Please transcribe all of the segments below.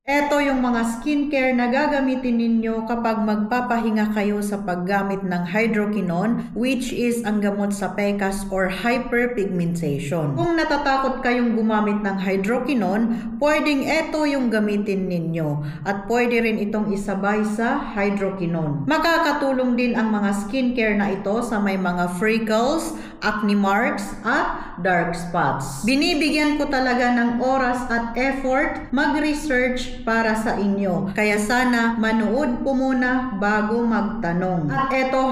Ito yung mga skincare na gagamitin ninyo kapag magpapahinga kayo sa paggamit ng hydroquinone, which is ang gamot sa PECAS or hyperpigmentation. Kung natatakot kayong gumamit ng hydroquinone, pwedeng ito yung gamitin ninyo at pwede rin itong isabay sa hydroquinone. Makakatulong din ang mga skincare na ito sa may mga freckles, acne marks, at dark spots. Binibigyan ko talaga ng oras at effort mag-research para sa inyo. Kaya sana manood po muna bago magtanong. At eto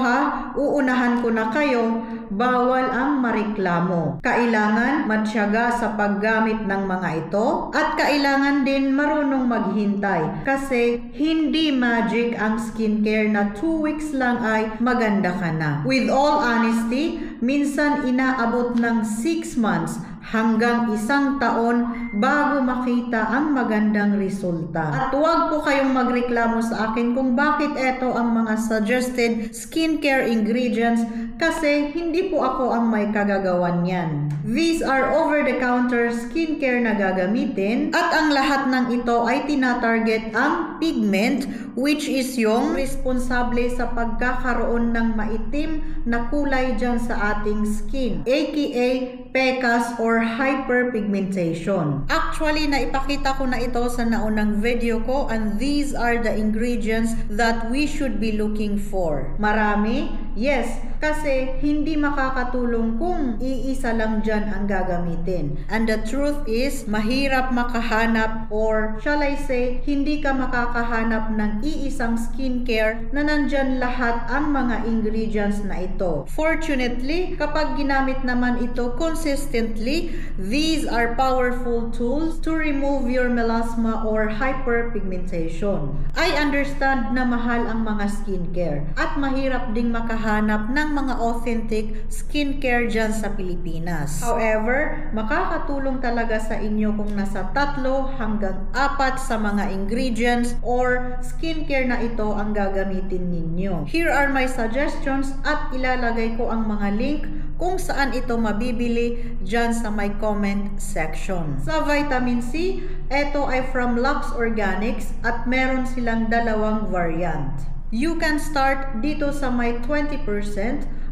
uunahan ko na kayo, bawal ang mareklamo. Kailangan matyaga sa paggamit ng mga ito at kailangan din marunong maghintay kasi hindi magic ang skincare na 2 weeks lang ay maganda ka na. With all honesty, minsan inaabot ng 6 months hanggang 1 taon bago makita ang magandang resulta. At huwag po kayong magreklamo sa akin kung bakit ito ang mga suggested skincare ingredients kasi hindi po ako ang may kagagawan yan. These are over-the-counter skincare na gagamitin at ang lahat ng ito ay tinatarget ang pigment which is yung responsable sa pagkakaroon ng maitim na kulay dyan sa ating skin, aka PECAS or hyperpigmentation. Actually, naipakita ko na ito sa naunang video ko and these are the ingredients that we should be looking for. Marami? Yes, kasi hindi makakatulong kung iisa lang dyan ang gagamitin. And the truth is, mahirap makahanap or shall I say, hindi ka makakahanap ng iisang skincare na nandyan lahat ang mga ingredients na ito. Fortunately, kapag ginamit naman ito consistently, these are powerful tools to remove your melasma or hyperpigmentation. I understand na mahal ang mga skincare at mahirap ding makahanap ng mga authentic skincare dyan sa Pilipinas. However, makakatulong talaga sa inyo kung nasa 3 hanggang 4 sa mga ingredients or skincare na ito ang gagamitin ninyo. Here are my suggestions at ilalagay ko ang mga link kung saan ito mabibili dyan sa my comment section. Sa vitamin C, ito ay from Lux Organics at meron silang 2 variant. You can start dito sa may 20%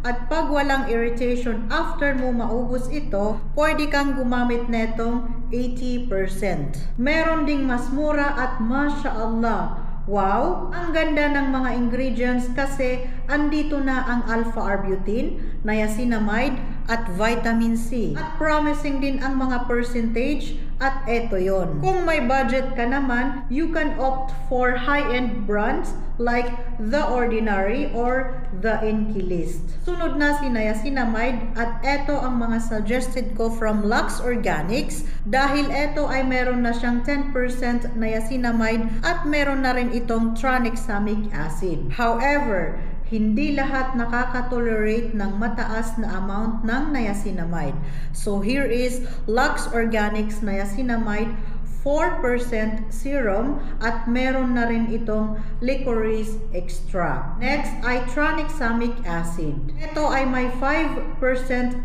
at pag walang irritation after mo maubos ito, pwede kang gumamit netong 80%. Meron ding mas mura at masya Allah, wow! Ang ganda ng mga ingredients kasi andito na ang alpha-arbutin, niacinamide, at vitamin C. At promising din ang mga percentage at eto yon. Kung may budget ka naman, you can opt for high-end brands like The Ordinary or The Enki List. Sunod na si niacinamide at eto ang mga suggested ko from Lux Organics dahil eto ay meron na siyang 10% niacinamide at meron na rin itong tranexamic acid. However, hindi lahat nakaka-tolerate ng mataas na amount ng niacinamide. So here is Lux Organics niacinamide 4% serum at meron na rin itong licorice extract. Next ay tranexamic acid. Ito ay may 5%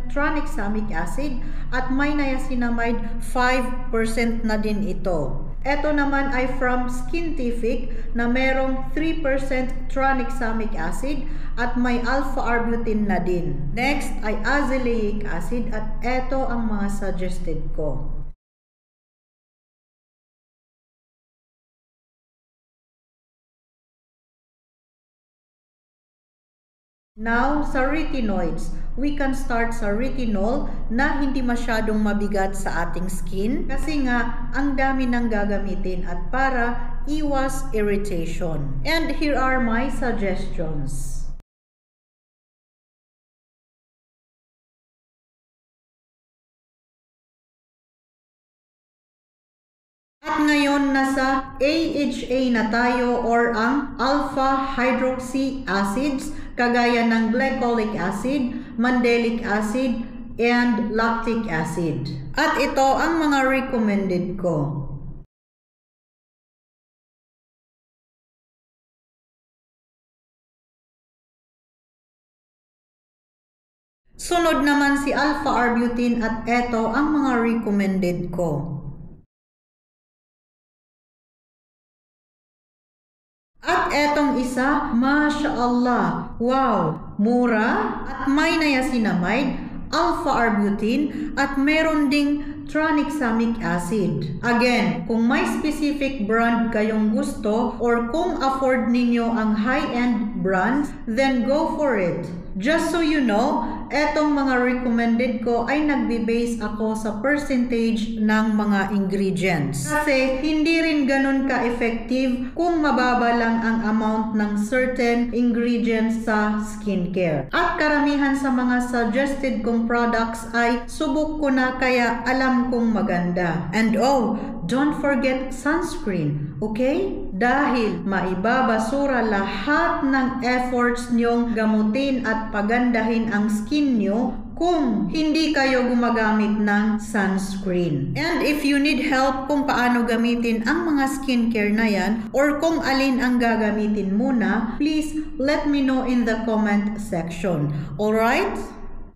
tranexamic acid at may niacinamide 5% na din ito. Ito naman ay from Skintific na merong 3% tranexamic acid at may alpha-arbutin na din. Next ay azelaic acid at ito ang mga suggested ko. Now, sa retinoids, we can start sa retinol na hindi masyadong mabigat sa ating skin kasi nga ang dami nang gagamitin at para iwas irritation. And here are my suggestions. At ngayon, nasa AHA na tayo or ang alpha-hydroxy acids kagaya ng glycolic acid, mandelic acid, and lactic acid. At ito ang mga recommended ko. Sunod naman si alpha-arbutin at ito ang mga recommended ko. At etong isa, Masya Allah, wow, mura at may niacinamide, alpha-arbutin at meron ding tranexamic acid. Again, kung may specific brand kayong gusto or kung afford ninyo ang high-end brands, then go for it. Just so you know, etong mga recommended ko ay nagbe-base ako sa percentage ng mga ingredients. Kasi hindi rin ganun ka-effective kung mababa lang ang amount ng certain ingredients sa skincare. At karamihan sa mga suggested kong products ay subok ko na kaya alam kong maganda. And oh, don't forget sunscreen, okay? Dahil maibabasura lahat ng efforts nyong gamutin at pagandahin ang skin nyo kung hindi kayo gumagamit ng sunscreen. And if you need help kung paano gamitin ang mga skincare na yan or kung alin ang gagamitin muna, please let me know in the comment section. Alright?